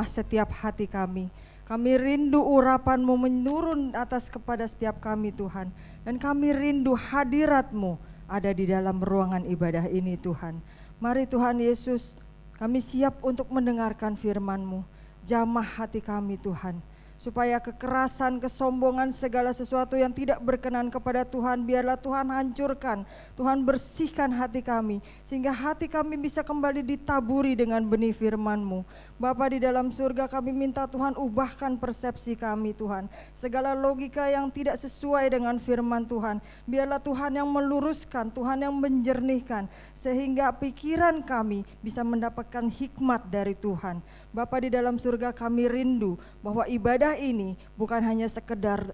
setiap hati kami. Kami rindu urapan-Mu menurun atas kepada setiap kami Tuhan. Dan kami rindu hadirat-Mu ada di dalam ruangan ibadah ini Tuhan. Mari Tuhan Yesus, kami siap untuk mendengarkan firman-Mu. Jamah hati kami Tuhan, supaya kekerasan, kesombongan, segala sesuatu yang tidak berkenan kepada Tuhan, biarlah Tuhan hancurkan, Tuhan bersihkan hati kami, sehingga hati kami bisa kembali ditaburi dengan benih firman-Mu. Bapa di dalam surga, kami minta Tuhan ubahkan persepsi kami Tuhan, segala logika yang tidak sesuai dengan firman Tuhan, biarlah Tuhan yang meluruskan, Tuhan yang menjernihkan, sehingga pikiran kami bisa mendapatkan hikmat dari Tuhan. Bapa di dalam surga, kami rindu bahwa ibadah ini bukan hanya sekedar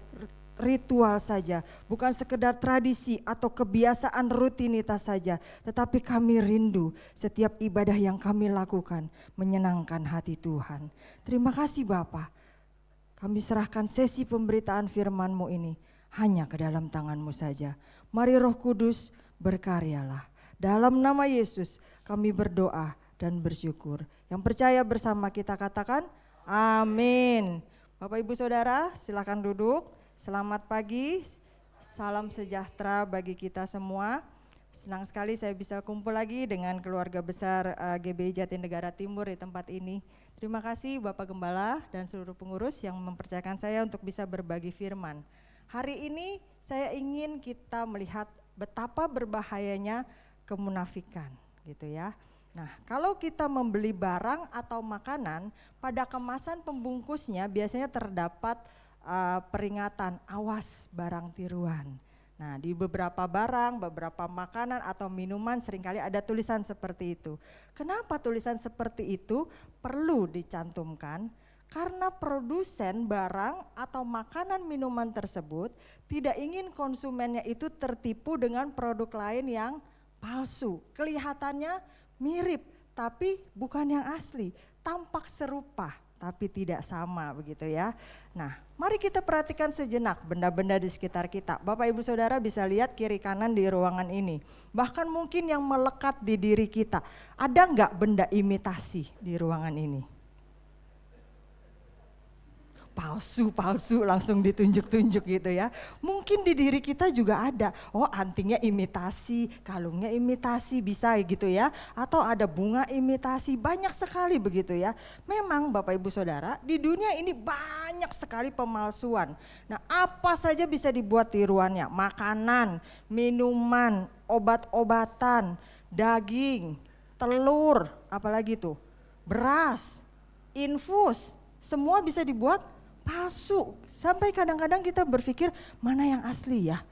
ritual saja, bukan sekedar tradisi atau kebiasaan rutinitas saja, tetapi kami rindu setiap ibadah yang kami lakukan menyenangkan hati Tuhan. Terima kasih Bapa. Kami serahkan sesi pemberitaan firman-Mu ini hanya ke dalam tangan-Mu saja. Mari Roh Kudus berkaryalah. Dalam nama Yesus kami berdoa dan bersyukur. Yang percaya bersama kita katakan amin. Bapak Ibu Saudara silakan duduk. Selamat pagi, salam sejahtera bagi kita semua. Senang sekali saya bisa kumpul lagi dengan keluarga besar GBI Jatinegara Timur di tempat ini. Terima kasih Bapak Gembala dan seluruh pengurus yang mempercayakan saya untuk bisa berbagi firman. Hari ini saya ingin kita melihat betapa berbahayanya kemunafikan gitu ya. Nah, kalau kita membeli barang atau makanan, pada kemasan pembungkusnya biasanya terdapat peringatan awas barang tiruan. Nah, di beberapa barang, beberapa makanan atau minuman seringkali ada tulisan seperti itu. Kenapa tulisan seperti itu perlu dicantumkan? Karena produsen barang atau makanan minuman tersebut tidak ingin konsumennya itu tertipu dengan produk lain yang palsu. Kelihatannya mirip tapi bukan yang asli, tampak serupa tapi tidak sama begitu ya. Nah, mari kita perhatikan sejenak benda-benda di sekitar kita. Bapak Ibu Saudara bisa lihat kiri kanan di ruangan ini. Bahkan mungkin yang melekat di diri kita. Ada enggak benda imitasi di ruangan ini? Palsu langsung ditunjuk-tunjuk gitu ya. Mungkin di diri kita juga ada, oh antingnya imitasi, kalungnya imitasi bisa gitu ya. Atau ada bunga imitasi, banyak sekali begitu ya. Memang Bapak Ibu Saudara di dunia ini banyak sekali pemalsuan. Nah apa saja bisa dibuat tiruannya, makanan, minuman, obat-obatan, daging, telur, apalagi tuh, beras, infus, semua bisa dibuat palsu. Sampai kadang-kadang kita berpikir mana yang asli ya.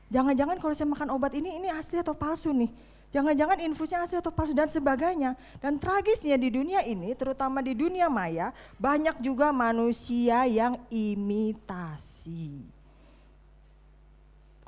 Jangan-jangan kalau saya makan obat ini asli atau palsu nih. Jangan-jangan infusnya asli atau palsu dan sebagainya. Dan tragisnya di dunia ini, terutama di dunia maya, banyak juga manusia yang imitasi.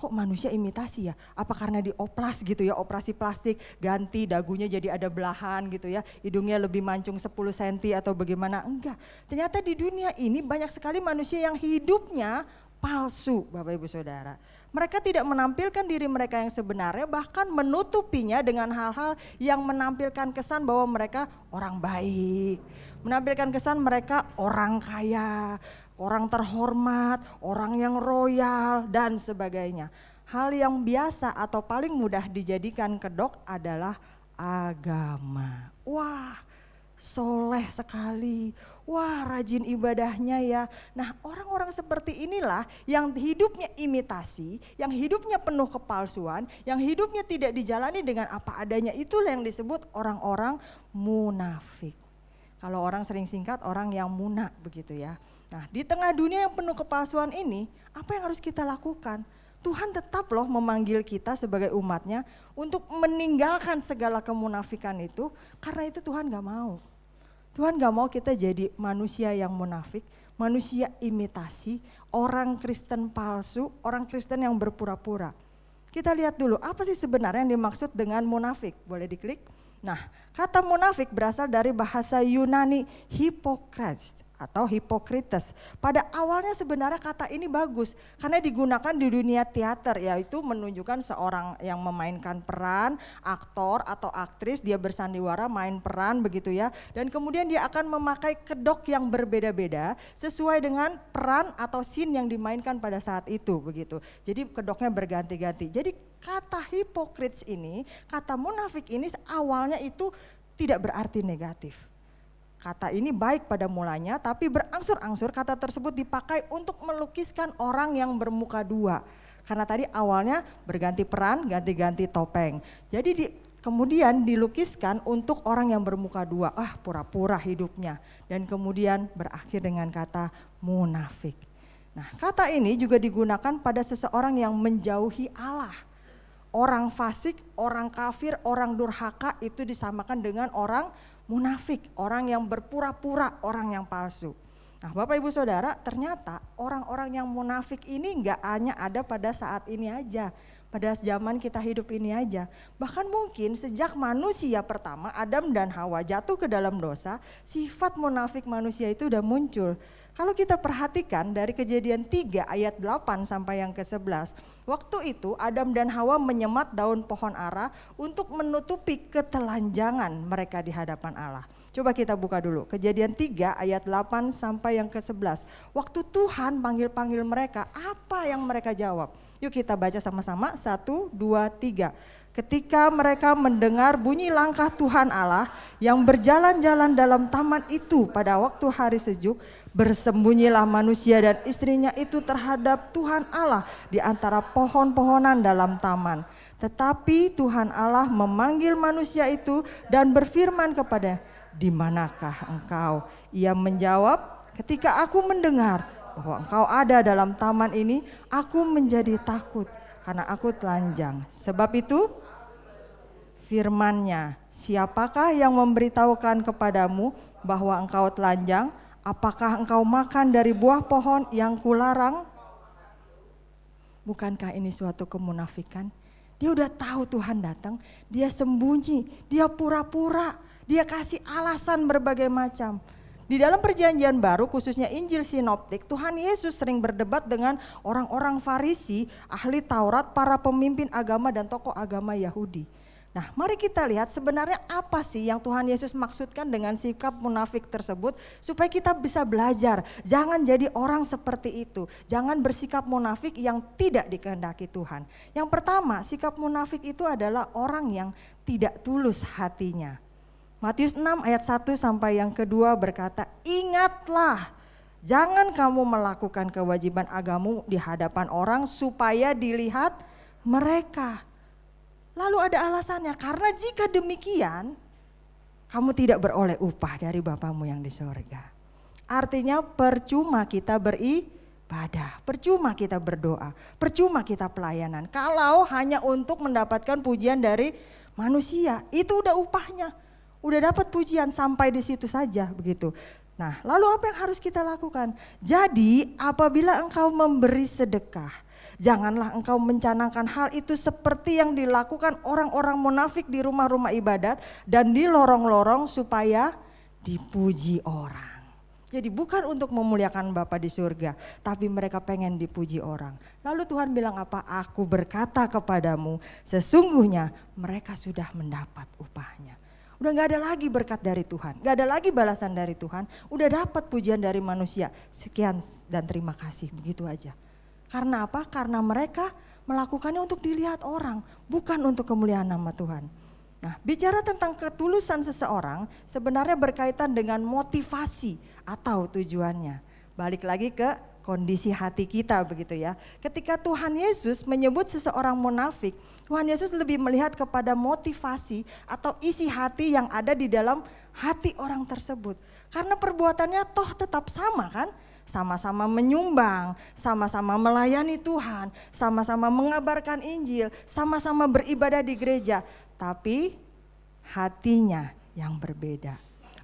Kok manusia imitasi ya? Apa karena dioplas gitu ya, operasi plastik, ganti dagunya jadi ada belahan gitu ya, hidungnya lebih mancung 10 cm atau bagaimana? Enggak, ternyata di dunia ini banyak sekali manusia yang hidupnya palsu Bapak Ibu Saudara. Mereka tidak menampilkan diri mereka yang sebenarnya, bahkan menutupinya dengan hal-hal yang menampilkan kesan bahwa mereka orang baik, menampilkan kesan mereka orang kaya, orang terhormat, orang yang royal dan sebagainya. Hal yang biasa atau paling mudah dijadikan kedok adalah agama. Wah, soleh sekali. Wah, rajin ibadahnya ya. Nah, orang-orang seperti inilah yang hidupnya imitasi, yang hidupnya penuh kepalsuan, yang hidupnya tidak dijalani dengan apa adanya. Itulah yang disebut orang-orang munafik. Kalau orang sering singkat, orang yang muna begitu ya. Nah, di tengah dunia yang penuh kepalsuan ini, apa yang harus kita lakukan? Tuhan tetap loh memanggil kita sebagai umatnya untuk meninggalkan segala kemunafikan itu, karena itu Tuhan gak mau. Tuhan gak mau kita jadi manusia yang munafik, manusia imitasi, orang Kristen palsu, orang Kristen yang berpura-pura. Kita lihat dulu, apa sih sebenarnya yang dimaksud dengan munafik? Boleh diklik? Nah, kata munafik berasal dari bahasa Yunani hypocrites atau hipokrites. Pada awalnya sebenarnya kata ini bagus karena digunakan di dunia teater, yaitu menunjukkan seorang yang memainkan peran, aktor atau aktris, dia bersandiwara main peran begitu ya. Dan kemudian dia akan memakai kedok yang berbeda-beda sesuai dengan peran atau scene yang dimainkan pada saat itu begitu. Jadi kedoknya berganti-ganti. Jadi kata hipokrites ini, kata munafik ini awalnya itu tidak berarti negatif. Kata ini baik pada mulanya, tapi berangsur-angsur kata tersebut dipakai untuk melukiskan orang yang bermuka dua. Karena tadi awalnya berganti peran, ganti-ganti topeng. Jadi kemudian dilukiskan untuk orang yang bermuka dua, pura-pura hidupnya. Dan kemudian berakhir dengan kata munafik. Nah, kata ini juga digunakan pada seseorang yang menjauhi Allah. Orang fasik, orang kafir, orang durhaka itu disamakan dengan orang munafik, orang yang berpura-pura, orang yang palsu. Nah, Bapak Ibu Saudara, ternyata orang-orang yang munafik ini enggak hanya ada pada saat ini aja, pada zaman kita hidup ini aja. Bahkan mungkin sejak manusia pertama, Adam dan Hawa jatuh ke dalam dosa, sifat munafik manusia itu udah muncul. Kalau kita perhatikan dari Kejadian 3 ayat 8 sampai yang ke-11, waktu itu Adam dan Hawa menyemat daun pohon ara untuk menutupi ketelanjangan mereka di hadapan Allah. Coba kita buka dulu Kejadian 3 ayat 8 sampai yang ke-11. Waktu Tuhan panggil-panggil mereka, apa yang mereka jawab? Yuk kita baca sama-sama, 1, 2, 3. Ketika mereka mendengar bunyi langkah Tuhan Allah yang berjalan-jalan dalam taman itu pada waktu hari sejuk, bersembunyilah manusia dan istrinya itu terhadap Tuhan Allah di antara pohon-pohonan dalam taman. Tetapi Tuhan Allah memanggil manusia itu dan berfirman kepada, "Di manakah engkau?" Ia menjawab, "Ketika aku mendengar bahwa engkau ada dalam taman ini, aku menjadi takut karena aku telanjang. Sebab itu firman-Nya, siapakah yang memberitahukan kepadamu bahwa engkau telanjang? Apakah engkau makan dari buah pohon yang kularang?" Bukankah ini suatu kemunafikan? Dia udah tahu Tuhan datang, dia sembunyi, dia pura-pura, dia kasih alasan berbagai macam. Di dalam perjanjian baru khususnya Injil Sinoptik, Tuhan Yesus sering berdebat dengan orang-orang Farisi, ahli Taurat, para pemimpin agama dan tokoh agama Yahudi. Nah, mari kita lihat sebenarnya apa sih yang Tuhan Yesus maksudkan dengan sikap munafik tersebut supaya kita bisa belajar. Jangan jadi orang seperti itu. Jangan bersikap munafik yang tidak dikehendaki Tuhan. Yang pertama, sikap munafik itu adalah orang yang tidak tulus hatinya. Matius 6 ayat 1 sampai yang kedua berkata, "Ingatlah, jangan kamu melakukan kewajiban agamamu di hadapan orang supaya dilihat mereka." Lalu ada alasannya, karena jika demikian kamu tidak beroleh upah dari Bapamu yang di sorga. Artinya percuma kita beribadah, percuma kita berdoa, percuma kita pelayanan. Kalau hanya untuk mendapatkan pujian dari manusia, itu udah upahnya, udah dapat pujian sampai di situ saja begitu. Nah, lalu apa yang harus kita lakukan? Jadi apabila engkau memberi sedekah, janganlah engkau mencanangkan hal itu seperti yang dilakukan orang-orang munafik di rumah-rumah ibadat dan di lorong-lorong supaya dipuji orang. Jadi bukan untuk memuliakan Bapa di surga, tapi mereka pengen dipuji orang. Lalu Tuhan bilang apa? "Aku berkata kepadamu, sesungguhnya mereka sudah mendapat upahnya." Udah gak ada lagi berkat dari Tuhan, gak ada lagi balasan dari Tuhan, udah dapat pujian dari manusia. Sekian dan terima kasih, begitu aja. Karena apa? Karena mereka melakukannya untuk dilihat orang, bukan untuk kemuliaan nama Tuhan. Nah, bicara tentang ketulusan seseorang sebenarnya berkaitan dengan motivasi atau tujuannya. Balik lagi ke kondisi hati kita begitu ya. Ketika Tuhan Yesus menyebut seseorang munafik, Tuhan Yesus lebih melihat kepada motivasi atau isi hati yang ada di dalam hati orang tersebut. Karena perbuatannya toh tetap sama kan? Sama-sama menyumbang, sama-sama melayani Tuhan, sama-sama mengabarkan Injil, sama-sama beribadah di gereja. Tapi hatinya yang berbeda.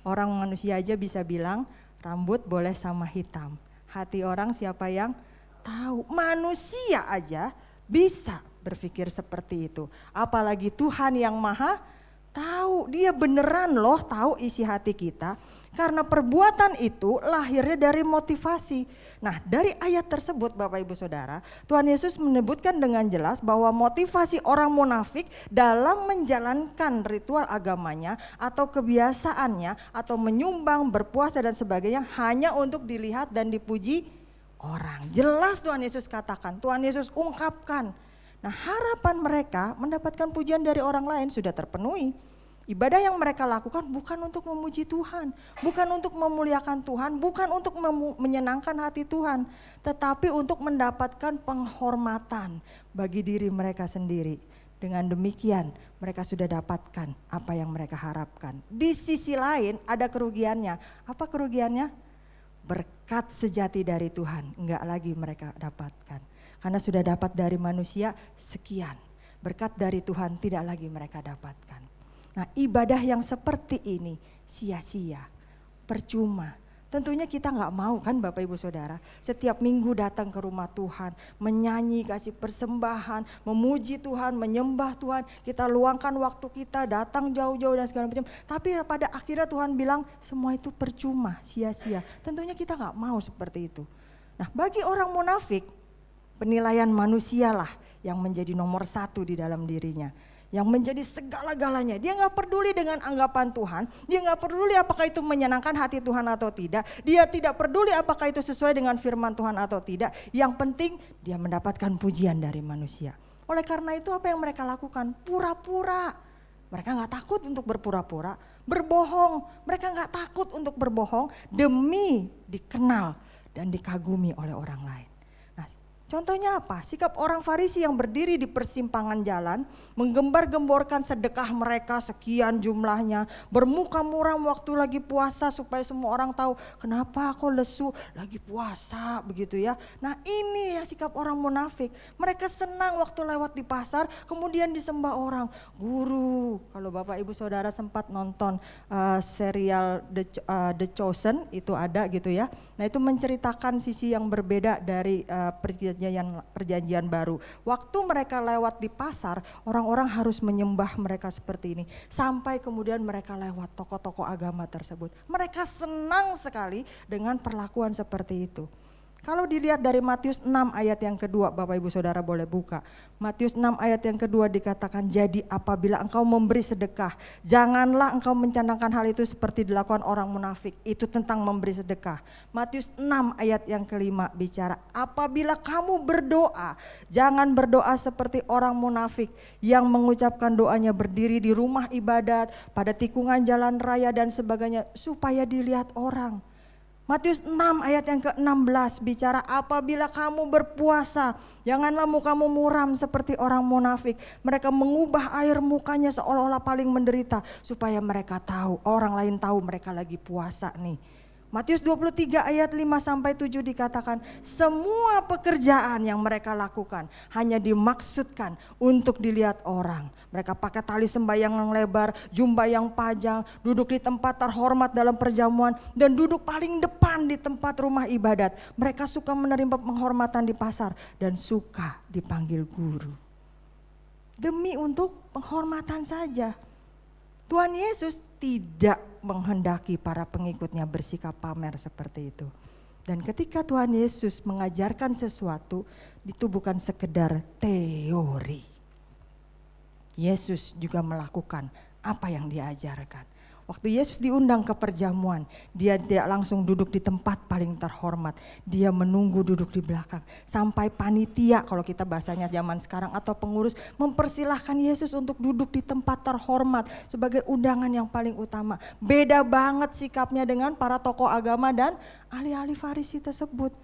Orang manusia aja bisa bilang rambut boleh sama hitam. Hati orang siapa yang tahu? Manusia aja bisa berpikir seperti itu. Apalagi Tuhan yang maha tahu, dia beneran loh tahu isi hati kita. Karena perbuatan itu lahirnya dari motivasi. Nah, dari ayat tersebut Bapak Ibu Saudara, Tuhan Yesus menyebutkan dengan jelas bahwa motivasi orang munafik dalam menjalankan ritual agamanya atau kebiasaannya atau menyumbang, berpuasa dan sebagainya hanya untuk dilihat dan dipuji orang. Jelas Tuhan Yesus katakan, Tuhan Yesus ungkapkan. Nah, harapan mereka mendapatkan pujian dari orang lain sudah terpenuhi. Ibadah yang mereka lakukan bukan untuk memuji Tuhan, bukan untuk memuliakan Tuhan, bukan untuk menyenangkan hati Tuhan, tetapi untuk mendapatkan penghormatan bagi diri mereka sendiri. Dengan demikian mereka sudah dapatkan apa yang mereka harapkan. Di sisi lain ada kerugiannya. Apa kerugiannya? Berkat sejati dari Tuhan enggak lagi mereka dapatkan. Karena sudah dapat dari manusia sekian. Berkat dari Tuhan tidak lagi mereka dapatkan. Nah, ibadah yang seperti ini sia-sia, percuma. Tentunya kita gak mau kan Bapak Ibu Saudara, setiap minggu datang ke rumah Tuhan, menyanyi, kasih persembahan, memuji Tuhan, menyembah Tuhan, kita luangkan waktu kita, datang jauh-jauh dan segala macam. Tapi pada akhirnya Tuhan bilang semua itu percuma, sia-sia. Tentunya kita gak mau seperti itu. Nah, bagi orang munafik, penilaian manusialah yang menjadi nomor satu di dalam dirinya. Yang menjadi segala-galanya. Dia gak peduli dengan anggapan Tuhan. Dia gak peduli apakah itu menyenangkan hati Tuhan atau tidak. Dia tidak peduli apakah itu sesuai dengan firman Tuhan atau tidak. Yang penting dia mendapatkan pujian dari manusia. Oleh karena itu apa yang mereka lakukan? Pura-pura. Mereka gak takut untuk berpura-pura. Berbohong. Mereka gak takut untuk berbohong demi dikenal dan dikagumi oleh orang lain. Contohnya apa? Sikap orang Farisi yang berdiri di persimpangan jalan, menggembar-gemborkan sedekah mereka sekian jumlahnya, bermuka muram waktu lagi puasa supaya semua orang tahu kenapa kok lesu lagi puasa begitu ya. Nah, ini ya sikap orang munafik. Mereka senang waktu lewat di pasar kemudian disembah orang. Guru, kalau Bapak Ibu Saudara sempat nonton serial The Chosen itu ada gitu ya. Nah, itu menceritakan sisi yang berbeda dari perjanjian baru. Waktu mereka lewat di pasar, orang-orang harus menyembah mereka seperti ini. Sampai kemudian mereka lewat tokoh-tokoh agama tersebut. Mereka senang sekali dengan perlakuan seperti itu. Kalau dilihat dari Matius 6 ayat yang kedua, Bapak Ibu Saudara boleh buka. Matius 6 ayat yang kedua dikatakan, jadi apabila engkau memberi sedekah, janganlah engkau mencanangkan hal itu seperti dilakukan orang munafik. Itu tentang memberi sedekah. Matius 6 ayat yang kelima bicara, apabila kamu berdoa, jangan berdoa seperti orang munafik yang mengucapkan doanya berdiri di rumah ibadat, pada tikungan jalan raya dan sebagainya, supaya dilihat orang. Matius 6 ayat yang ke-16 bicara apabila kamu berpuasa janganlah mukamu muram seperti orang munafik. Mereka mengubah air mukanya seolah-olah paling menderita supaya mereka tahu, orang lain tahu mereka lagi puasa nih. Matius 23 ayat 5-7 dikatakan semua pekerjaan yang mereka lakukan hanya dimaksudkan untuk dilihat orang. Mereka pakai tali sembahyang yang lebar, jubah yang panjang, duduk di tempat terhormat dalam perjamuan dan duduk paling depan di tempat rumah ibadat. Mereka suka menerima penghormatan di pasar dan suka dipanggil guru. Demi untuk penghormatan saja. Tuhan Yesus tidak menghendaki para pengikutnya bersikap pamer seperti itu. Dan ketika Tuhan Yesus mengajarkan sesuatu, itu bukan sekedar teori. Yesus juga melakukan apa yang diajarkan. Waktu Yesus diundang ke perjamuan, dia tidak langsung duduk di tempat paling terhormat. Dia menunggu duduk di belakang. Sampai panitia, kalau kita bahasanya zaman sekarang, atau pengurus mempersilahkan Yesus untuk duduk di tempat terhormat sebagai undangan yang paling utama. Beda banget sikapnya dengan para tokoh agama dan ahli-ahli Farisi tersebut.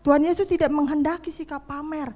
Tuhan Yesus tidak menghendaki sikap pamer.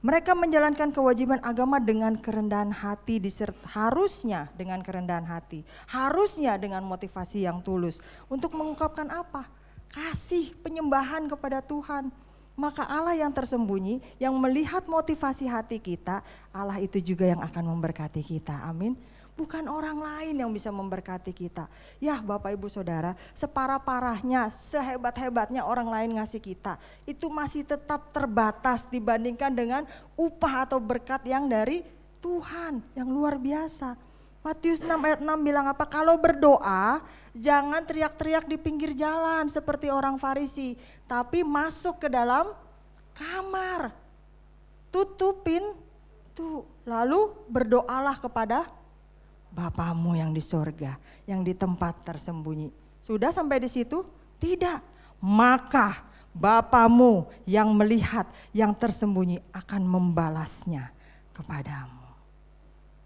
Mereka menjalankan kewajiban agama dengan kerendahan hati, harusnya dengan kerendahan hati, harusnya dengan motivasi yang tulus. Untuk mengungkapkan apa? Kasih, penyembahan kepada Tuhan. Maka Allah yang tersembunyi, yang melihat motivasi hati kita, Allah itu juga yang akan memberkati kita. Amin. Bukan orang lain yang bisa memberkati kita. Ya Bapak Ibu Saudara, separah-parahnya, sehebat-hebatnya orang lain ngasih kita, itu masih tetap terbatas dibandingkan dengan upah atau berkat yang dari Tuhan, yang luar biasa. Matius 6 ayat 6 bilang apa? Kalau berdoa, Jangan teriak-teriak di pinggir jalan seperti orang Farisi, tapi masuk ke dalam kamar, tutupin tuh, lalu berdoalah kepada Bapamu yang di sorga, yang di tempat tersembunyi. Sudah sampai di situ? Tidak. Maka Bapamu yang melihat yang tersembunyi akan membalasnya kepadamu.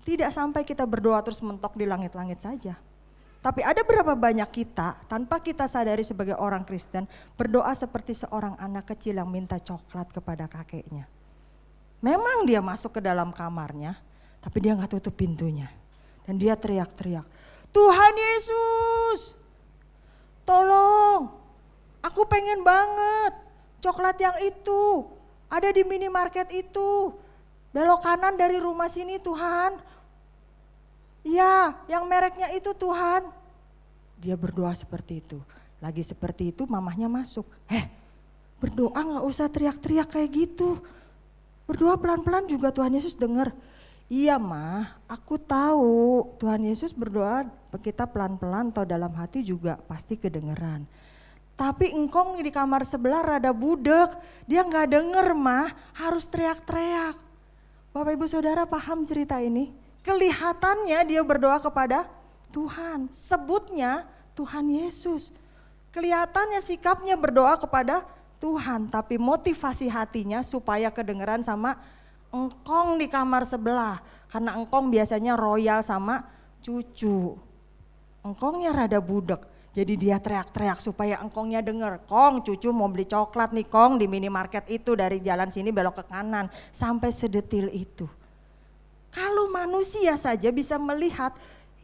Tidak sampai kita berdoa terus mentok di langit-langit saja. Tapi ada berapa banyak kita tanpa kita sadari sebagai orang Kristen berdoa seperti seorang anak kecil yang minta coklat kepada kakeknya. Memang dia masuk ke dalam kamarnya, tapi dia gak tutup pintunya. Dan dia teriak-teriak, Tuhan Yesus, tolong, aku pengen banget coklat yang itu, ada di minimarket itu, belok kanan dari rumah sini Tuhan. Ya, yang mereknya itu Tuhan. Dia berdoa seperti itu. Lagi seperti itu mamahnya masuk. Berdoa gak usah teriak-teriak kayak gitu. Berdoa pelan-pelan juga Tuhan Yesus dengar. Iya mah, aku tahu Tuhan Yesus berdoa kita pelan-pelan atau dalam hati juga pasti kedengeran. Tapi engkong di kamar sebelah rada budek, dia gak denger mah, harus teriak-teriak. Bapak Ibu Saudara paham cerita ini? Kelihatannya dia berdoa kepada Tuhan, sebutnya Tuhan Yesus. Kelihatannya sikapnya berdoa kepada Tuhan, tapi motivasi hatinya supaya kedengeran sama engkong di kamar sebelah. Karena engkong biasanya royal sama cucu. Engkongnya rada budek, jadi dia teriak-teriak supaya engkongnya denger. Kong, cucu mau beli coklat nih Kong di minimarket itu, dari jalan sini belok ke kanan. Sampai sedetil itu. Kalau manusia saja bisa melihat,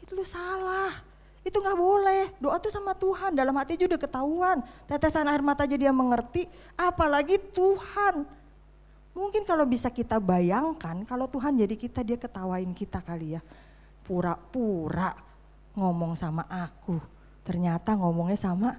itu salah. Itu gak boleh, doa tuh sama Tuhan, dalam hati aja udah ketahuan. Tetesan air mata aja dia mengerti, apalagi Tuhan. Mungkin kalau bisa kita bayangkan, kalau Tuhan jadi kita, dia ketawain kita kali ya. Pura-pura ngomong sama aku, ternyata ngomongnya sama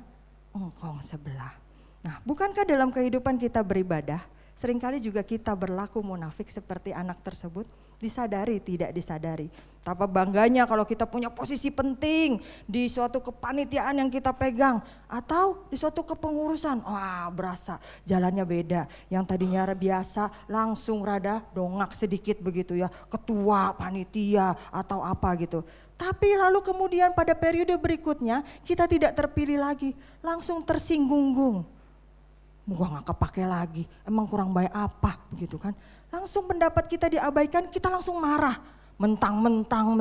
engkong sebelah. Nah, bukankah dalam kehidupan kita beribadah, seringkali juga kita berlaku munafik seperti anak tersebut, disadari tidak disadari. Betapa bangganya kalau kita punya posisi penting di suatu kepanitiaan yang kita pegang atau di suatu kepengurusan. Wah, berasa jalannya beda. Yang tadinya biasa langsung rada dongak sedikit begitu ya, ketua panitia atau apa gitu. Tapi lalu kemudian pada periode berikutnya kita tidak terpilih lagi, langsung tersinggung. Gua gak kepake lagi, emang kurang baik apa begitu kan. Langsung pendapat kita diabaikan, kita langsung marah. Mentang-mentang,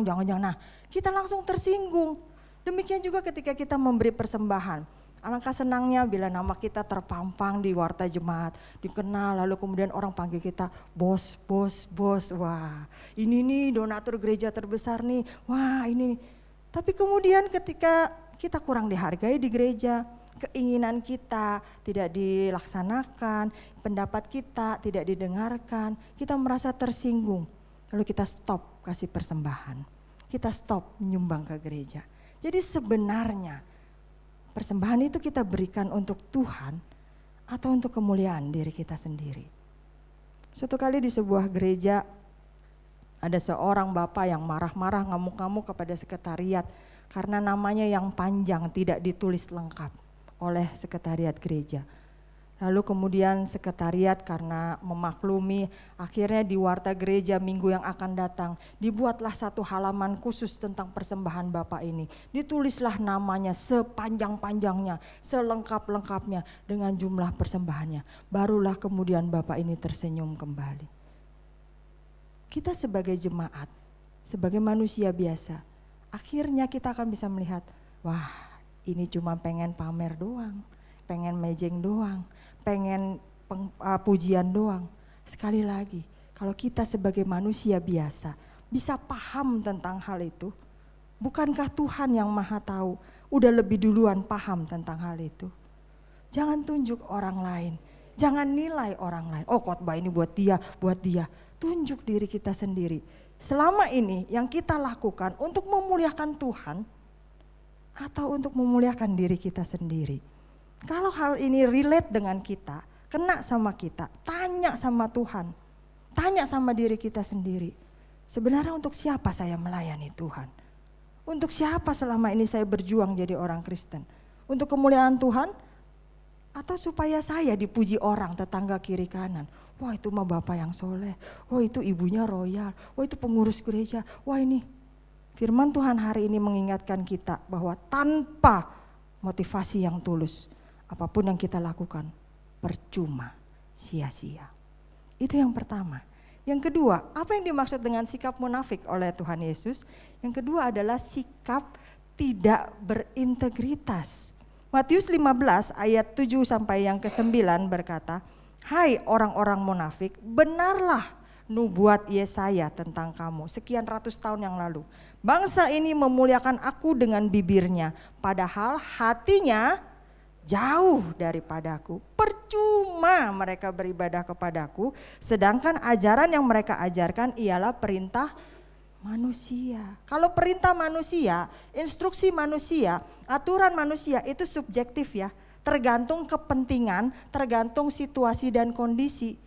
jangan-jangan. Nah, kita langsung tersinggung. Demikian juga ketika kita memberi persembahan. Alangkah senangnya bila nama kita terpampang di warta jemaat, dikenal, lalu kemudian orang panggil kita bos. Wah, ini nih donatur gereja terbesar nih. Wah, ini. Tapi kemudian ketika kita kurang dihargai di gereja, keinginan kita tidak dilaksanakan, pendapat kita tidak didengarkan, kita merasa tersinggung. Lalu kita stop kasih persembahan, kita stop menyumbang ke gereja. Jadi sebenarnya persembahan itu kita berikan untuk Tuhan atau untuk kemuliaan diri kita sendiri. Suatu kali di sebuah gereja ada seorang bapak yang marah-marah ngamuk-ngamuk kepada sekretariat karena namanya yang panjang tidak ditulis lengkap oleh sekretariat gereja. Lalu kemudian sekretariat karena memaklumi, akhirnya di warta gereja minggu yang akan datang dibuatlah satu halaman khusus tentang persembahan bapak ini. Ditulislah namanya sepanjang-panjangnya, selengkap-lengkapnya dengan jumlah persembahannya. Barulah kemudian bapak ini tersenyum kembali. Kita sebagai jemaat, sebagai manusia biasa, akhirnya kita akan bisa melihat, wah, ini cuma pengen pamer doang, pengen mejeng doang, pengen pujian doang. Sekali lagi, kalau kita sebagai manusia biasa bisa paham tentang hal itu, bukankah Tuhan yang Maha Tahu udah lebih duluan paham tentang hal itu? Jangan tunjuk orang lain, jangan nilai orang lain. Oh, khotbah ini buat dia. Tunjuk diri kita sendiri. Selama ini yang kita lakukan untuk memuliakan Tuhan atau untuk memuliakan diri kita sendiri. Kalau hal ini relate dengan kita, kena sama kita, tanya sama Tuhan, tanya sama diri kita sendiri. Sebenarnya untuk siapa saya melayani Tuhan? Untuk siapa selama ini saya berjuang jadi orang Kristen? Untuk kemuliaan Tuhan? Atau supaya saya dipuji orang tetangga kiri kanan? Wah itu mah bapak yang soleh, wah itu ibunya royal, wah itu pengurus gereja. Wah ini firman Tuhan hari ini mengingatkan kita bahwa tanpa motivasi yang tulus, apapun yang kita lakukan percuma, sia-sia. Itu yang pertama. Yang kedua, apa yang dimaksud dengan sikap munafik oleh Tuhan Yesus? Yang kedua adalah sikap tidak berintegritas. Matius 15 ayat 7 sampai yang ke-9 berkata, "Hai orang-orang munafik, benarlah nubuat Yesaya tentang kamu sekian ratus tahun yang lalu. Bangsa ini memuliakan aku dengan bibirnya, padahal hatinya jauh daripadaku. Percuma mereka beribadah kepadaku, sedangkan ajaran yang mereka ajarkan ialah perintah manusia." Kalau perintah manusia, instruksi manusia, aturan manusia itu subjektif ya, tergantung kepentingan, tergantung situasi dan kondisi.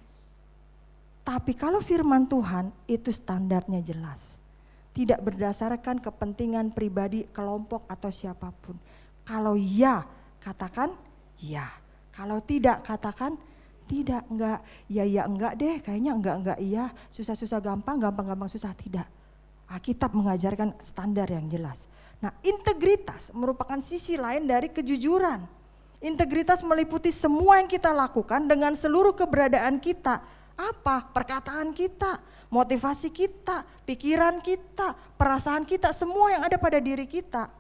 Tapi kalau firman Tuhan itu standarnya jelas, tidak berdasarkan kepentingan pribadi, kelompok atau siapapun. Kalau ya, katakan ya. Kalau tidak, katakan tidak, enggak. Ya enggak deh, kayaknya enggak iya. Susah-susah gampang susah, tidak. Alkitab mengajarkan standar yang jelas. Nah, integritas merupakan sisi lain dari kejujuran. Integritas meliputi semua yang kita lakukan dengan seluruh keberadaan kita. Apa? Perkataan kita, motivasi kita, pikiran kita, perasaan kita, semua yang ada pada diri kita.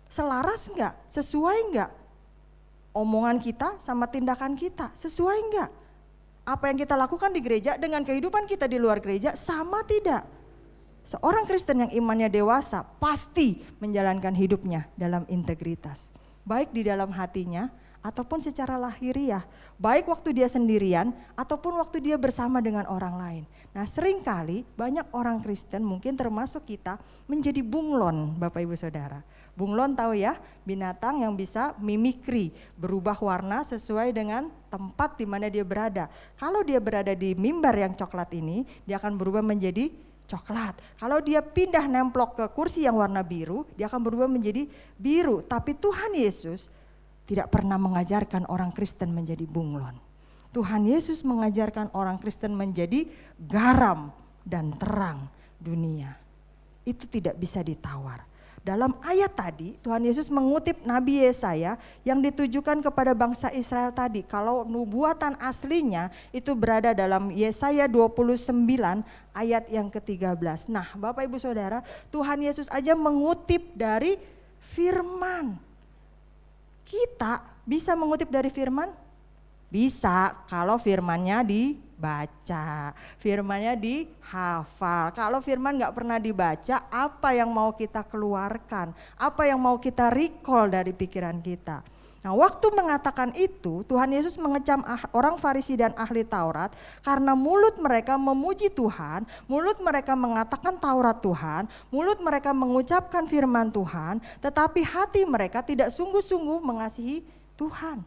Selaras enggak? Sesuai enggak? Omongan kita sama tindakan kita, sesuai enggak? Apa yang kita lakukan di gereja dengan kehidupan kita di luar gereja sama tidak? Seorang Kristen yang imannya dewasa pasti menjalankan hidupnya dalam integritas. Baik di dalam hatinya ataupun secara lahiriah. Baik waktu dia sendirian ataupun waktu dia bersama dengan orang lain. Nah seringkali banyak orang Kristen mungkin termasuk kita menjadi bunglon Bapak Ibu Saudara. Bunglon tahu ya, binatang yang bisa mimikri, berubah warna sesuai dengan tempat di mana dia berada. Kalau dia berada di mimbar yang coklat ini, dia akan berubah menjadi coklat. Kalau dia pindah nemplok ke kursi yang warna biru, dia akan berubah menjadi biru. Tapi Tuhan Yesus tidak pernah mengajarkan orang Kristen menjadi bunglon. Tuhan Yesus mengajarkan orang Kristen menjadi garam dan terang dunia. Itu tidak bisa ditawar. Dalam ayat tadi Tuhan Yesus mengutip Nabi Yesaya yang ditujukan kepada bangsa Israel tadi. Kalau nubuatan aslinya itu berada dalam Yesaya 29 ayat yang ke-13. Nah Bapak Ibu Saudara, Tuhan Yesus aja mengutip dari firman. Kita bisa mengutip dari firman? Bisa kalau firmannya dibaca, firmannya dihafal. Kalau firman gak pernah dibaca, apa yang mau kita keluarkan? Apa yang mau kita recall dari pikiran kita? Nah waktu mengatakan itu, Tuhan Yesus mengecam orang Farisi dan ahli Taurat karena mulut mereka memuji Tuhan, mulut mereka mengatakan Taurat Tuhan, mulut mereka mengucapkan firman Tuhan, tetapi hati mereka tidak sungguh-sungguh mengasihi Tuhan.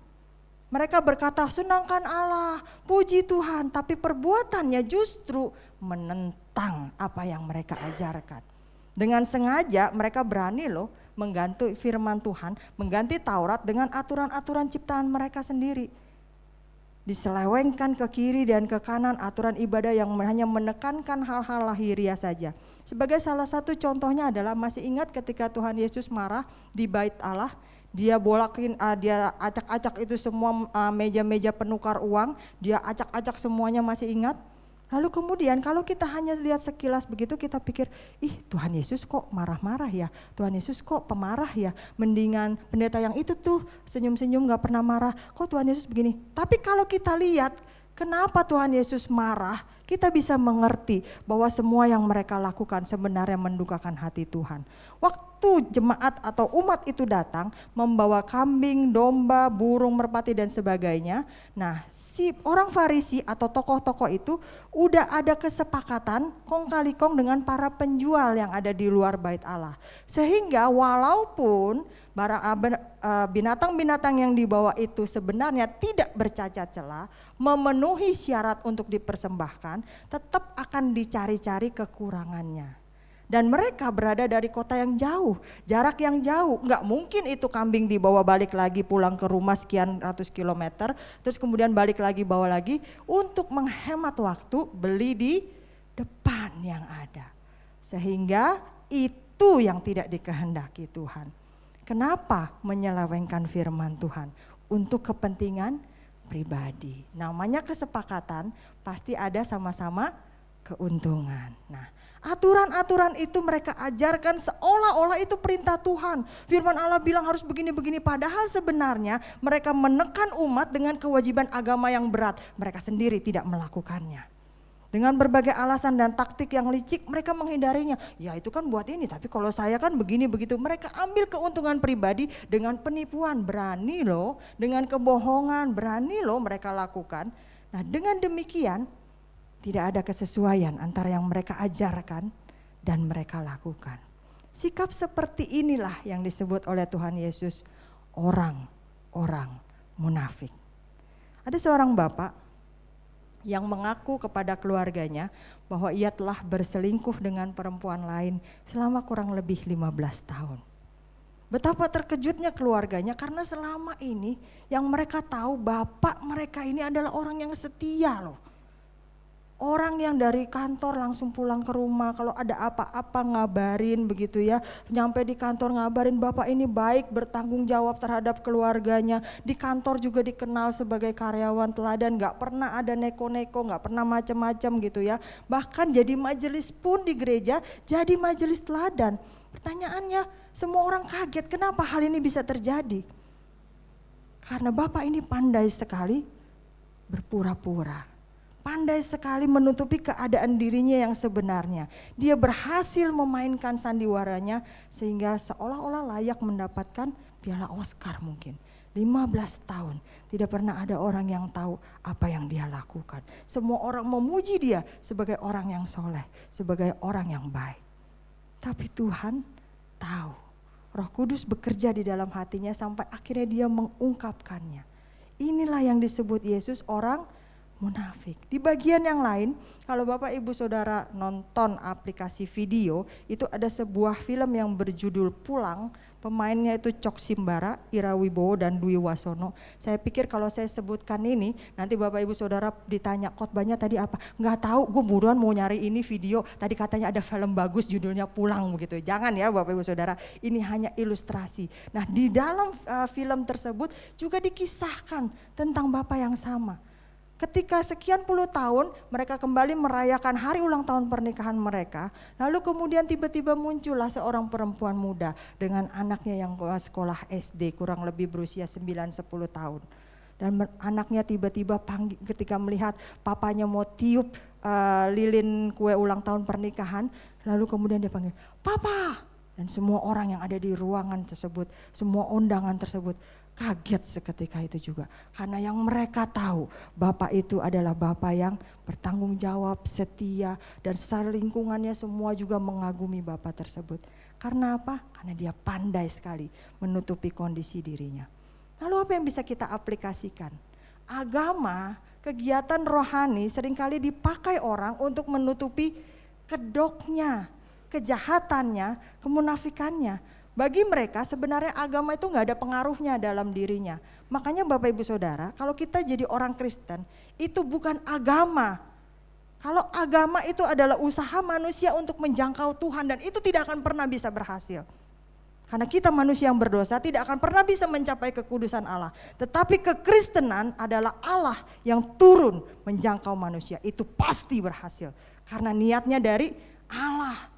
Mereka berkata senangkan Allah, puji Tuhan, tapi perbuatannya justru menentang apa yang mereka ajarkan. Dengan sengaja mereka berani loh mengganti firman Tuhan, mengganti Taurat dengan aturan-aturan ciptaan mereka sendiri. Diselewengkan ke kiri dan ke kanan aturan ibadah yang hanya menekankan hal-hal lahiriah saja. Sebagai salah satu contohnya adalah masih ingat ketika Tuhan Yesus marah di Bait Allah, dia bolakin, dia acak-acak itu semua meja-meja penukar uang, dia acak-acak semuanya, masih ingat? Lalu kemudian kalau kita hanya lihat sekilas begitu kita pikir, ih Tuhan Yesus kok marah-marah ya, Tuhan Yesus kok pemarah ya, mendingan pendeta yang itu tuh senyum-senyum gak pernah marah, kok Tuhan Yesus begini. Tapi kalau kita lihat kenapa Tuhan Yesus marah, kita bisa mengerti bahwa semua yang mereka lakukan sebenarnya mendukakan hati Tuhan. Waktu jemaat atau umat itu datang membawa kambing, domba, burung merpati dan sebagainya. Nah si orang Farisi atau tokoh-tokoh itu udah ada kesepakatan kong kali kong dengan para penjual yang ada di luar Bait Allah. Sehingga walaupun binatang-binatang yang dibawa itu sebenarnya tidak bercacat celah, memenuhi syarat untuk dipersembahkan, tetap akan dicari-cari kekurangannya. Dan mereka berada dari kota yang jauh, jarak yang jauh. Nggak mungkin itu kambing dibawa balik lagi pulang ke rumah sekian ratus kilometer, terus kemudian balik lagi bawa lagi. Untuk menghemat waktu, beli di depan yang ada. Sehingga itu yang tidak dikehendaki Tuhan. Kenapa menyelewengkan firman Tuhan? Untuk kepentingan pribadi. Namanya kesepakatan, pasti ada sama-sama keuntungan. Nah, aturan-aturan itu mereka ajarkan seolah-olah itu perintah Tuhan. Firman Allah bilang harus begini-begini, padahal sebenarnya mereka menekan umat dengan kewajiban agama yang berat. Mereka sendiri tidak melakukannya. Dengan berbagai alasan dan taktik yang licik mereka menghindarinya. Ya itu kan buat ini, tapi kalau saya kan begini begitu. Mereka ambil keuntungan pribadi dengan penipuan, berani loh. Dengan kebohongan, berani loh mereka lakukan. Nah, dengan demikian tidak ada kesesuaian antara yang mereka ajarkan dan mereka lakukan. Sikap seperti inilah yang disebut oleh Tuhan Yesus orang-orang munafik. Ada seorang bapak yang mengaku kepada keluarganya bahwa ia telah berselingkuh dengan perempuan lain selama kurang lebih 15 tahun. Betapa terkejutnya keluarganya karena selama ini yang mereka tahu bapak mereka ini adalah orang yang setia loh. Orang yang dari kantor langsung pulang ke rumah, kalau ada apa-apa ngabarin begitu ya. Nyampe di kantor ngabarin, bapak ini baik, bertanggung jawab terhadap keluarganya. Di kantor juga dikenal sebagai karyawan teladan, gak pernah ada neko-neko, gak pernah macam-macam gitu ya. Bahkan jadi majelis pun di gereja, jadi majelis teladan. Pertanyaannya, semua orang kaget kenapa hal ini bisa terjadi. Karena bapak ini pandai sekali berpura-pura. Pandai sekali menutupi keadaan dirinya yang sebenarnya. Dia berhasil memainkan sandiwaranya sehingga seolah-olah layak mendapatkan piala Oscar mungkin. 15 tahun tidak pernah ada orang yang tahu apa yang dia lakukan. Semua orang memuji dia sebagai orang yang soleh, sebagai orang yang baik. Tapi Tuhan tahu, Roh Kudus bekerja di dalam hatinya sampai akhirnya dia mengungkapkannya. Inilah yang disebut Yesus orang munafik. Di bagian yang lain, kalau Bapak Ibu Saudara nonton aplikasi video, itu ada sebuah film yang berjudul Pulang. Pemainnya itu Cok Simbara, Ira Wibowo dan Dwi Wasono. Saya pikir kalau saya sebutkan ini, nanti Bapak Ibu Saudara ditanya khotbahnya tadi apa? Nggak tahu, gue buruan mau nyari ini video. Tadi katanya ada film bagus judulnya Pulang begitu. Jangan ya Bapak Ibu Saudara, ini hanya ilustrasi. Nah di dalam film tersebut juga dikisahkan tentang Bapak yang sama. Ketika sekian puluh tahun mereka kembali merayakan hari ulang tahun pernikahan mereka, lalu kemudian tiba-tiba muncullah seorang perempuan muda dengan anaknya yang sekolah SD kurang lebih berusia 9-10 tahun. Dan anaknya tiba-tiba ketika melihat papanya mau tiup lilin kue ulang tahun pernikahan, lalu kemudian dia panggil, "Papa!" Dan semua orang yang ada di ruangan tersebut, semua undangan tersebut kaget seketika itu juga. Karena yang mereka tahu, Bapak itu adalah Bapak yang bertanggung jawab, setia, dan secara lingkungannya semua juga mengagumi Bapak tersebut. Karena apa? Karena dia pandai sekali menutupi kondisi dirinya. Lalu apa yang bisa kita aplikasikan? Agama, kegiatan rohani seringkali dipakai orang untuk menutupi kedoknya, kejahatannya, kemunafikannya. Bagi mereka sebenarnya agama itu gak ada pengaruhnya dalam dirinya. Makanya Bapak Ibu Saudara, kalau kita jadi orang Kristen, itu bukan agama. Kalau agama itu adalah usaha manusia untuk menjangkau Tuhan, dan itu tidak akan pernah bisa berhasil. Karena kita manusia yang berdosa tidak akan pernah bisa mencapai kekudusan Allah. Tetapi kekristenan adalah Allah yang turun menjangkau manusia, itu pasti berhasil. Karena niatnya dari Allah.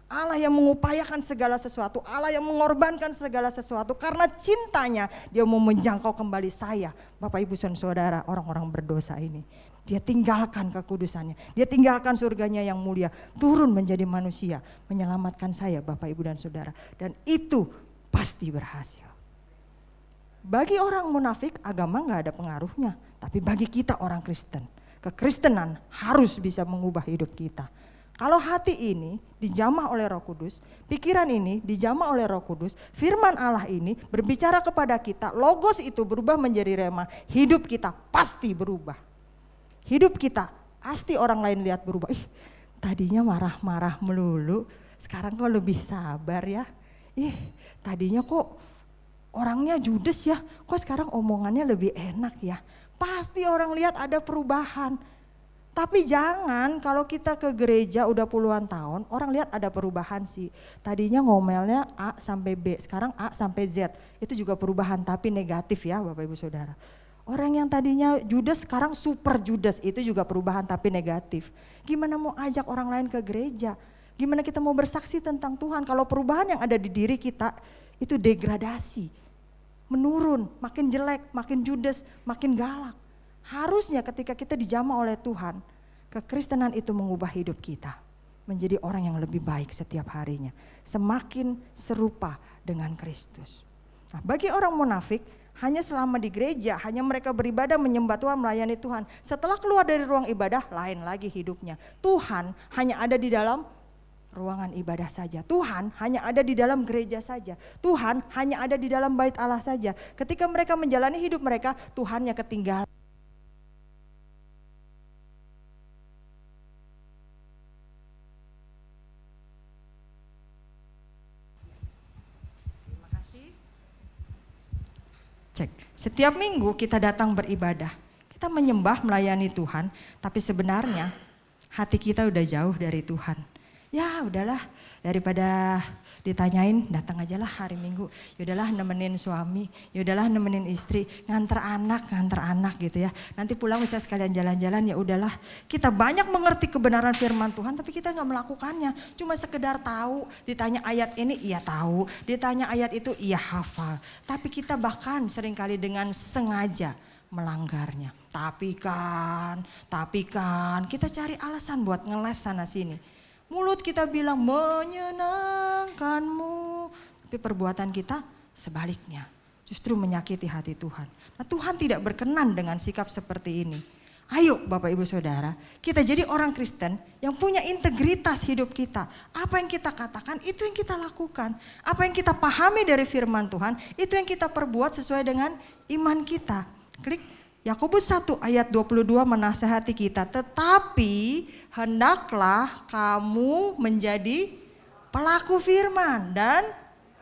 Allah yang mengupayakan segala sesuatu, Allah yang mengorbankan segala sesuatu karena cintanya dia mau menjangkau kembali saya, Bapak Ibu dan Saudara, orang-orang berdosa ini. Dia tinggalkan kekudusannya, dia tinggalkan surganya yang mulia, turun menjadi manusia, menyelamatkan saya Bapak Ibu dan Saudara, dan itu pasti berhasil. Bagi orang munafik agama gak ada pengaruhnya, tapi bagi kita orang Kristen, kekristenan harus bisa mengubah hidup kita. Kalau hati ini dijamah oleh Roh Kudus, pikiran ini dijamah oleh Roh Kudus, firman Allah ini berbicara kepada kita, logos itu berubah menjadi rema, hidup kita pasti berubah. Hidup kita pasti orang lain lihat berubah. Tadinya marah-marah melulu, sekarang kok lebih sabar ya. Tadinya kok orangnya judes ya, kok sekarang omongannya lebih enak ya. Pasti orang lihat ada perubahan. Tapi jangan kalau kita ke gereja udah puluhan tahun, orang lihat ada perubahan sih. Tadinya ngomelnya A sampai B, sekarang A sampai Z. Itu juga perubahan tapi negatif ya Bapak Ibu Saudara. Orang yang tadinya judes sekarang super judes, itu juga perubahan tapi negatif. Gimana mau ajak orang lain ke gereja? Gimana kita mau bersaksi tentang Tuhan kalau perubahan yang ada di diri kita itu degradasi, menurun, makin jelek, makin judes, makin galak. Harusnya ketika kita dijamah oleh Tuhan, kekristenan itu mengubah hidup kita menjadi orang yang lebih baik setiap harinya, semakin serupa dengan Kristus. Nah, bagi orang munafik, hanya selama di gereja, hanya mereka beribadah, menyembah Tuhan, melayani Tuhan. Setelah keluar dari ruang ibadah, lain lagi hidupnya. Tuhan hanya ada di dalam ruangan ibadah saja. Tuhan hanya ada di dalam gereja saja. Tuhan hanya ada di dalam bait Allah saja. Ketika mereka menjalani hidup mereka, Tuhannya ketinggalan. Setiap minggu kita datang beribadah, kita menyembah, melayani Tuhan, tapi sebenarnya hati kita udah jauh dari Tuhan. Ya udahlah, daripada ditanyain datang aja lah hari Minggu. Yaudahlah nemenin suami, yaudahlah nemenin istri, nganter anak gitu ya. Nanti pulang bisa sekalian jalan-jalan, ya udahlah. Kita banyak mengerti kebenaran firman Tuhan tapi kita gak melakukannya. Cuma sekedar tahu, ditanya ayat ini iya tahu, ditanya ayat itu iya hafal. Tapi kita bahkan seringkali dengan sengaja melanggarnya. Tapi kan kita cari alasan buat ngeles sana sini. Mulut kita bilang menyenangkanmu, tapi perbuatan kita sebaliknya, justru menyakiti hati Tuhan. Nah, Tuhan tidak berkenan dengan sikap seperti ini. Ayo Bapak Ibu Saudara, kita jadi orang Kristen yang punya integritas hidup kita. Apa yang kita katakan, itu yang kita lakukan. Apa yang kita pahami dari firman Tuhan, itu yang kita perbuat sesuai dengan iman kita. Klik Yakobus 1 ayat 22 menasihati kita, tetapi hendaklah kamu menjadi pelaku firman dan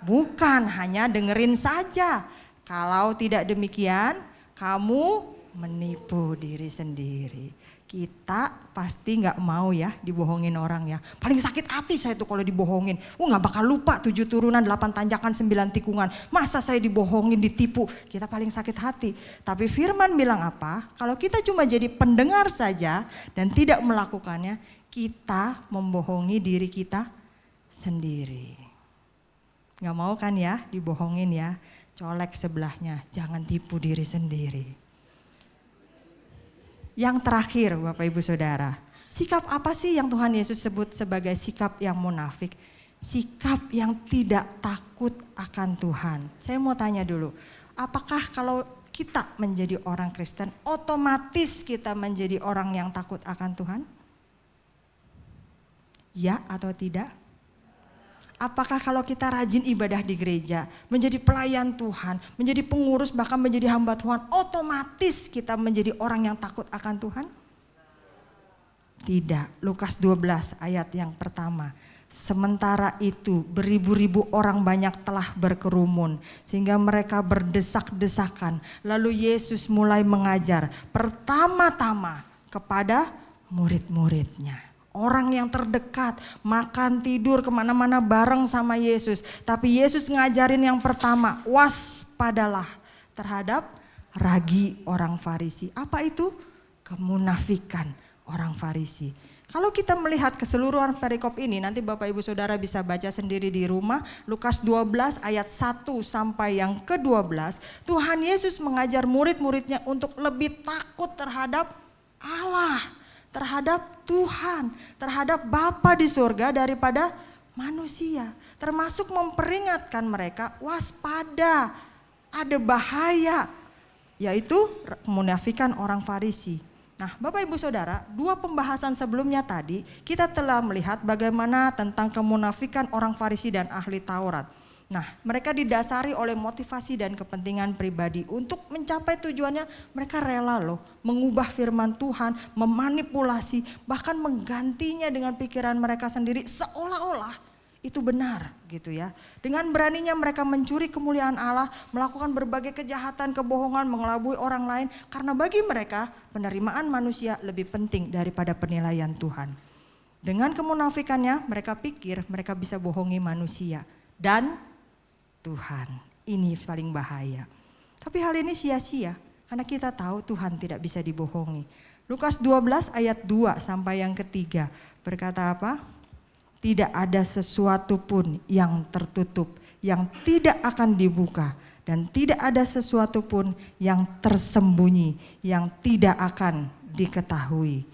bukan hanya dengerin saja. Kalau tidak demikian, kamu menipu diri sendiri. Kita pasti gak mau ya dibohongin orang ya. Paling sakit hati saya tuh kalau dibohongin. Gak bakal lupa 7 turunan, 8 tanjakan, 9 tikungan. Masa saya dibohongin, ditipu. Kita paling sakit hati. Tapi firman bilang apa? Kalau kita cuma jadi pendengar saja dan tidak melakukannya, kita membohongi diri kita sendiri. Gak mau kan ya dibohongin ya. Colek sebelahnya, jangan tipu diri sendiri. Yang terakhir Bapak Ibu Saudara, sikap apa sih yang Tuhan Yesus sebut sebagai sikap yang munafik? Sikap yang tidak takut akan Tuhan. Saya mau tanya dulu, apakah kalau kita menjadi orang Kristen, otomatis kita menjadi orang yang takut akan Tuhan? Ya atau tidak? Apakah kalau kita rajin ibadah di gereja, menjadi pelayan Tuhan, menjadi pengurus, bahkan menjadi hamba Tuhan, otomatis kita menjadi orang yang takut akan Tuhan? Tidak. Lukas 12 ayat yang pertama. Sementara itu beribu-ribu orang banyak telah berkerumun sehingga mereka berdesak-desakan. Lalu Yesus mulai mengajar pertama-tama kepada murid-muridnya. Orang yang terdekat, makan tidur kemana-mana bareng sama Yesus. Tapi Yesus ngajarin yang pertama, waspadalah terhadap ragi orang Farisi. Apa itu? Kemunafikan orang Farisi. Kalau kita melihat keseluruhan perikop ini, nanti Bapak Ibu Saudara bisa baca sendiri di rumah. Lukas 12 ayat 1 sampai yang ke-12. Tuhan Yesus mengajar murid-muridnya untuk lebih takut terhadap Allah, terhadap Tuhan, terhadap Bapa di surga daripada manusia. Termasuk memperingatkan mereka waspada, ada bahaya, yaitu kemunafikan orang Farisi. Nah Bapak Ibu Saudara, 2 pembahasan sebelumnya tadi kita telah melihat bagaimana tentang kemunafikan orang Farisi dan ahli Taurat. Nah mereka didasari oleh motivasi dan kepentingan pribadi. Untuk mencapai tujuannya mereka rela loh mengubah firman Tuhan, memanipulasi, bahkan menggantinya dengan pikiran mereka sendiri seolah-olah itu benar gitu ya. Dengan beraninya mereka mencuri kemuliaan Allah, melakukan berbagai kejahatan, kebohongan, mengelabui orang lain. Karena bagi mereka penerimaan manusia lebih penting daripada penilaian Tuhan. Dengan kemunafikannya mereka pikir mereka bisa bohongi manusia dan Tuhan. Ini paling bahaya. Tapi hal ini sia-sia karena kita tahu Tuhan tidak bisa dibohongi. Lukas 12 ayat 2 sampai yang ketiga berkata apa? Tidak ada sesuatu pun yang tertutup, yang tidak akan dibuka. Dan tidak ada sesuatu pun yang tersembunyi, yang tidak akan diketahui.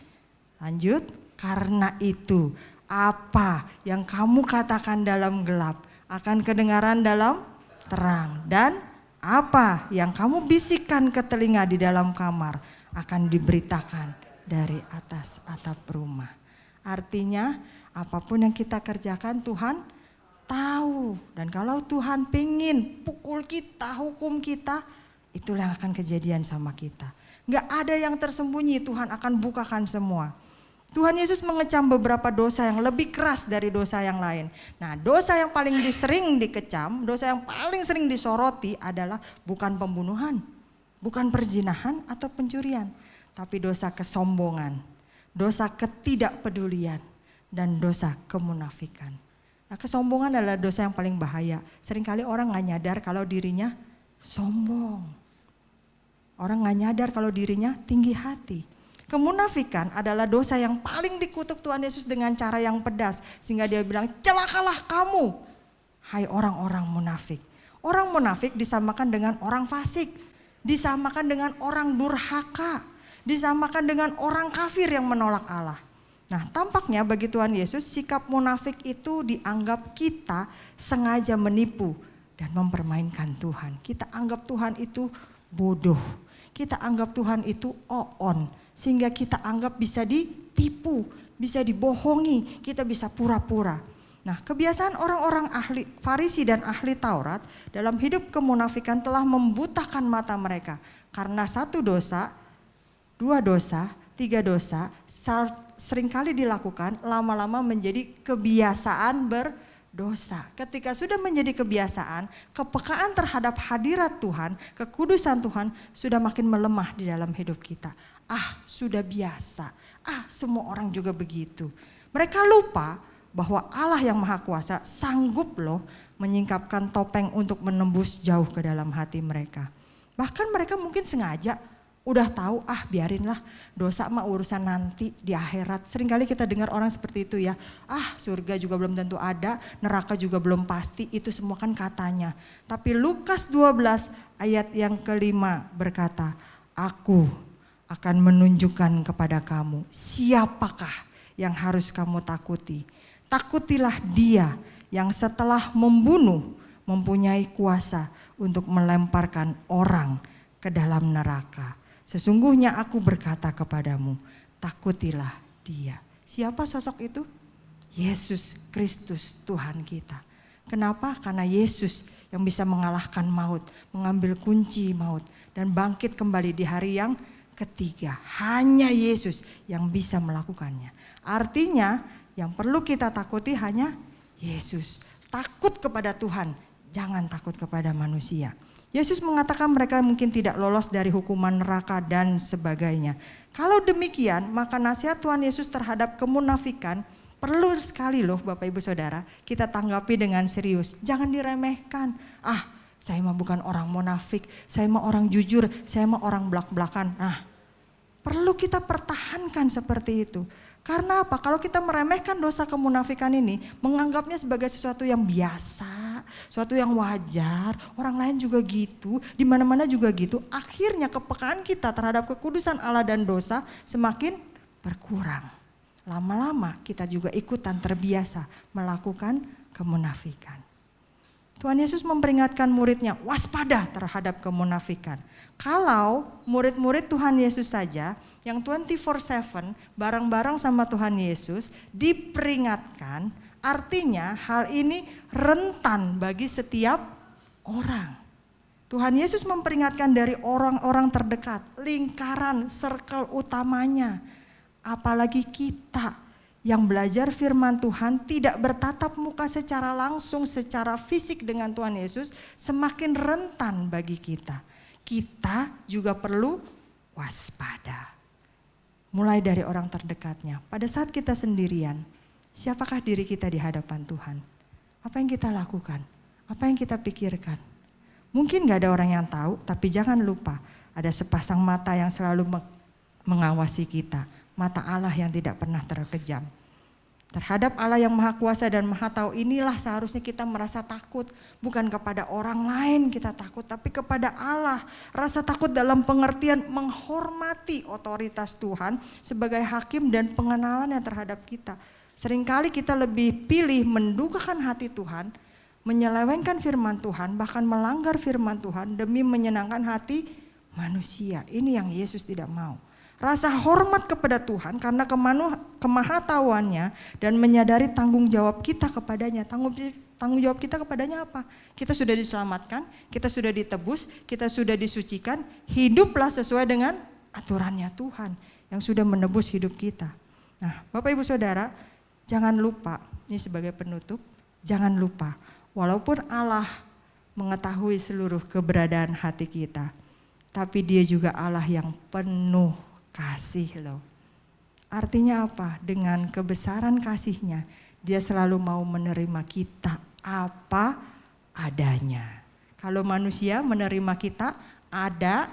Lanjut, karena itu apa yang kamu katakan dalam gelap akan kedengaran dalam terang. Dan apa yang kamu bisikkan ke telinga di dalam kamar akan diberitakan dari atas atap rumah. Artinya apapun yang kita kerjakan Tuhan tahu. Dan kalau Tuhan pingin pukul kita, hukum kita, itulah yang akan kejadian sama kita. Gak ada yang tersembunyi, Tuhan akan bukakan semua. Tuhan Yesus mengecam beberapa dosa yang lebih keras dari dosa yang lain. Nah, dosa yang paling sering dikecam, dosa yang paling sering disoroti adalah bukan pembunuhan, bukan perzinahan atau pencurian, tapi dosa kesombongan, dosa ketidakpedulian, dan dosa kemunafikan. Nah, kesombongan adalah dosa yang paling bahaya. Seringkali orang gak nyadar kalau dirinya sombong. Orang gak nyadar kalau dirinya tinggi hati. Kemunafikan adalah dosa yang paling dikutuk Tuhan Yesus dengan cara yang pedas. Sehingga dia bilang, celakalah kamu, hai orang-orang munafik. Orang munafik disamakan dengan orang fasik. Disamakan dengan orang durhaka. Disamakan dengan orang kafir yang menolak Allah. Nah, tampaknya bagi Tuhan Yesus sikap munafik itu dianggap kita sengaja menipu dan mempermainkan Tuhan. Kita anggap Tuhan itu bodoh. Kita anggap Tuhan itu oon. Sehingga kita anggap bisa ditipu, bisa dibohongi, kita bisa pura-pura. Nah, kebiasaan orang-orang ahli Farisi dan ahli Taurat dalam hidup kemunafikan telah membutakan mata mereka. Karena satu dosa, dua dosa, tiga dosa seringkali dilakukan, lama-lama menjadi kebiasaan berdosa. Ketika sudah menjadi kebiasaan, kepekaan terhadap hadirat Tuhan, kekudusan Tuhan sudah makin melemah di dalam hidup kita. Sudah biasa. Semua orang juga begitu. Mereka lupa bahwa Allah yang Maha Kuasa sanggup loh menyingkapkan topeng untuk menembus jauh ke dalam hati mereka. Bahkan mereka mungkin sengaja udah tahu, biarinlah dosa mah urusan nanti di akhirat. Seringkali kita dengar orang seperti itu ya. Surga juga belum tentu ada, neraka juga belum pasti, itu semua kan katanya. Tapi Lukas 12 ayat yang kelima berkata, Aku akan menunjukkan kepada kamu siapakah yang harus kamu takuti. Takutilah Dia yang setelah membunuh mempunyai kuasa untuk melemparkan orang ke dalam neraka. Sesungguhnya aku berkata kepadamu, takutilah Dia. Siapa sosok itu? Yesus Kristus Tuhan kita. Kenapa? Karena Yesus yang bisa mengalahkan maut, mengambil kunci maut, dan bangkit kembali di hari yang ketiga. Hanya Yesus yang bisa melakukannya. Artinya yang perlu kita takuti hanya Yesus. Takut kepada Tuhan, jangan takut kepada manusia. Yesus mengatakan mereka mungkin tidak lolos dari hukuman neraka dan sebagainya. Kalau demikian, maka nasihat Tuhan Yesus terhadap kemunafikan perlu sekali loh Bapak Ibu Saudara kita tanggapi dengan serius. Jangan diremehkan. Saya mah bukan orang munafik, saya mah orang jujur, saya mah orang belak-belakan. Perlu kita pertahankan seperti itu. Karena apa? Kalau kita meremehkan dosa kemunafikan ini, menganggapnya sebagai sesuatu yang biasa, sesuatu yang wajar, orang lain juga gitu, di mana-mana juga gitu. Akhirnya kepekaan kita terhadap kekudusan Allah dan dosa semakin berkurang. Lama-lama kita juga ikutan terbiasa melakukan kemunafikan. Tuhan Yesus memperingatkan muridnya, waspada terhadap kemunafikan. Kalau murid-murid Tuhan Yesus saja yang 24/7 bareng-bareng sama Tuhan Yesus diperingatkan, artinya hal ini rentan bagi setiap orang. Tuhan Yesus memperingatkan dari orang-orang terdekat, lingkaran, circle utamanya. Apalagi kita yang belajar firman Tuhan tidak bertatap muka secara langsung, secara fisik dengan Tuhan Yesus, semakin rentan bagi kita. Kita juga perlu waspada. Mulai dari orang terdekatnya. Pada saat kita sendirian, siapakah diri kita di hadapan Tuhan? Apa yang kita lakukan? Apa yang kita pikirkan? Mungkin gak ada orang yang tahu, tapi jangan lupa ada sepasang mata yang selalu mengawasi kita. Mata Allah yang tidak pernah terkejam. Terhadap Allah yang Maha Kuasa dan Maha Tahu inilah seharusnya kita merasa takut. Bukan kepada orang lain kita takut, tapi kepada Allah. Rasa takut dalam pengertian menghormati otoritas Tuhan sebagai hakim dan pengenalannya terhadap kita. Seringkali kita lebih pilih mendukakan hati Tuhan, menyelewengkan firman Tuhan, bahkan melanggar firman Tuhan demi menyenangkan hati manusia. Ini yang Yesus tidak mau. Rasa hormat kepada Tuhan karena kemahatauannya dan menyadari tanggung jawab kita kepadanya. Tanggung jawab kita kepadanya apa? Kita sudah diselamatkan, kita sudah ditebus, kita sudah disucikan. Hiduplah sesuai dengan aturannya Tuhan yang sudah menebus hidup kita. Nah, Bapak Ibu Saudara, jangan lupa, ini sebagai penutup, jangan lupa walaupun Allah mengetahui seluruh keberadaan hati kita, tapi Dia juga Allah yang penuh kasih loh. Artinya apa? Dengan kebesaran kasih-Nya, Dia selalu mau menerima kita apa adanya. Kalau manusia menerima kita ada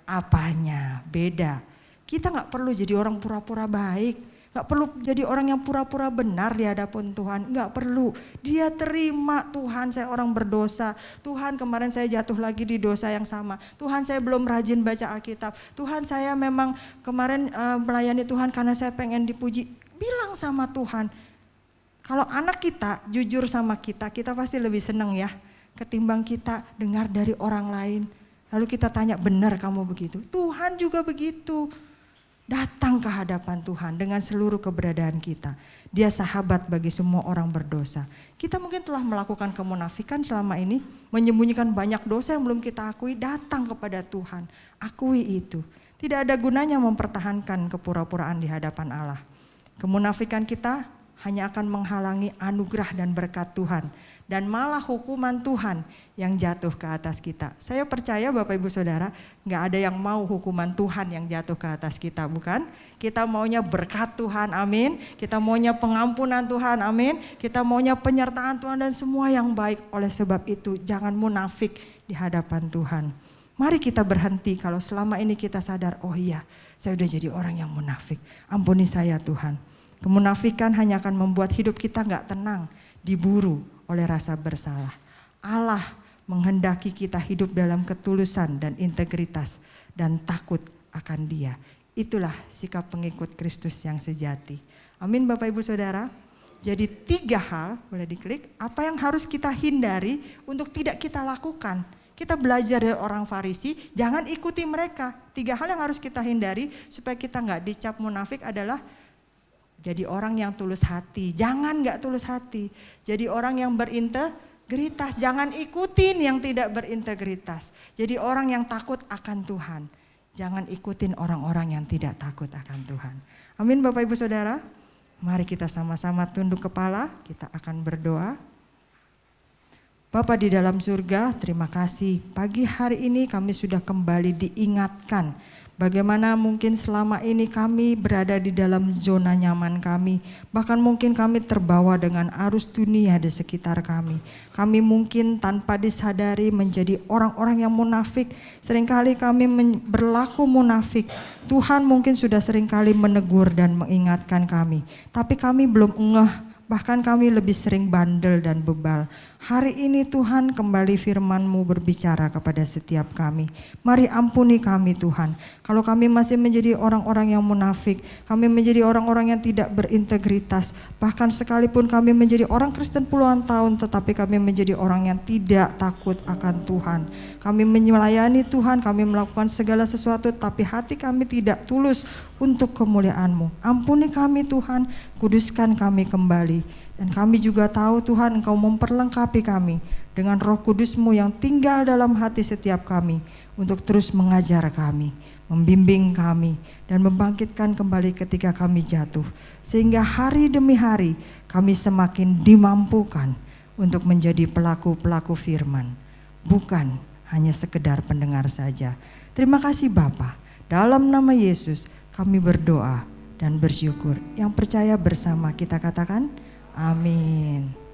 apanya, beda. Kita gak perlu jadi orang pura-pura baik. Gak perlu jadi orang yang pura-pura benar di hadapan Tuhan. Gak perlu. Dia terima, Tuhan saya orang berdosa. Tuhan kemarin saya jatuh lagi di dosa yang sama. Tuhan saya belum rajin baca Alkitab. Tuhan saya memang kemarin melayani Tuhan karena saya pengen dipuji. Bilang sama Tuhan. Kalau anak kita jujur sama kita, kita pasti lebih senang ya. Ketimbang kita dengar dari orang lain. Lalu kita tanya, benar kamu begitu? Tuhan juga begitu. Datang ke hadapan Tuhan dengan seluruh keberadaan kita. Dia sahabat bagi semua orang berdosa. Kita mungkin telah melakukan kemunafikan selama ini, menyembunyikan banyak dosa yang belum kita akui. Datang kepada Tuhan, akui itu. Tidak ada gunanya mempertahankan kepura-puraan di hadapan Allah. Kemunafikan kita hanya akan menghalangi anugerah dan berkat Tuhan. Dan malah hukuman Tuhan yang jatuh ke atas kita. Saya percaya Bapak Ibu Saudara, gak ada yang mau hukuman Tuhan yang jatuh ke atas kita, bukan? Kita maunya berkat Tuhan, amin. Kita maunya pengampunan Tuhan, amin. Kita maunya penyertaan Tuhan dan semua yang baik. Oleh sebab itu jangan munafik di hadapan Tuhan. Mari kita berhenti kalau selama ini kita sadar, oh iya saya udah jadi orang yang munafik. Ampuni saya Tuhan. Kemunafikan hanya akan membuat hidup kita gak tenang, diburu oleh rasa bersalah. Allah menghendaki kita hidup dalam ketulusan dan integritas dan takut akan Dia. Itulah sikap pengikut Kristus yang sejati. Amin Bapak Ibu Saudara. Jadi 3 hal, boleh diklik, apa yang harus kita hindari untuk tidak kita lakukan. Kita belajar dari orang Farisi, jangan ikuti mereka. 3 hal yang harus kita hindari supaya kita gak dicap munafik adalah jadi orang yang tulus hati, jangan gak tulus hati. Jadi orang yang berintegritas, jangan ikutin yang tidak berintegritas. Jadi orang yang takut akan Tuhan, jangan ikutin orang-orang yang tidak takut akan Tuhan. Amin Bapak Ibu Saudara. Mari kita sama-sama tunduk kepala, kita akan berdoa. Bapa di dalam surga, terima kasih. Pagi hari ini kami sudah kembali diingatkan bagaimana mungkin selama ini kami berada di dalam zona nyaman kami. Bahkan mungkin kami terbawa dengan arus dunia di sekitar kami. Kami mungkin tanpa disadari menjadi orang-orang yang munafik. Seringkali kami berlaku munafik. Tuhan mungkin sudah seringkali menegur dan mengingatkan kami. Tapi kami belum ngeh. Bahkan kami lebih sering bandel dan bebal. Hari ini Tuhan kembali firman-Mu berbicara kepada setiap kami. Mari ampuni kami Tuhan. Kalau kami masih menjadi orang-orang yang munafik, kami menjadi orang-orang yang tidak berintegritas. Bahkan sekalipun kami menjadi orang Kristen puluhan tahun, tetapi kami menjadi orang yang tidak takut akan Tuhan. Kami melayani Tuhan, kami melakukan segala sesuatu, tapi hati kami tidak tulus untuk kemuliaan-Mu. Ampuni kami Tuhan, kuduskan kami kembali. Dan kami juga tahu Tuhan Engkau memperlengkapi kami dengan Roh Kudus-Mu yang tinggal dalam hati setiap kami untuk terus mengajar kami. membimbing kami, dan membangkitkan kembali ketika kami jatuh. Sehingga hari demi hari kami semakin dimampukan untuk menjadi pelaku-pelaku firman, bukan hanya sekedar pendengar saja. Terima kasih Bapa. Dalam nama Yesus kami berdoa dan bersyukur. Yang percaya bersama kita katakan amin.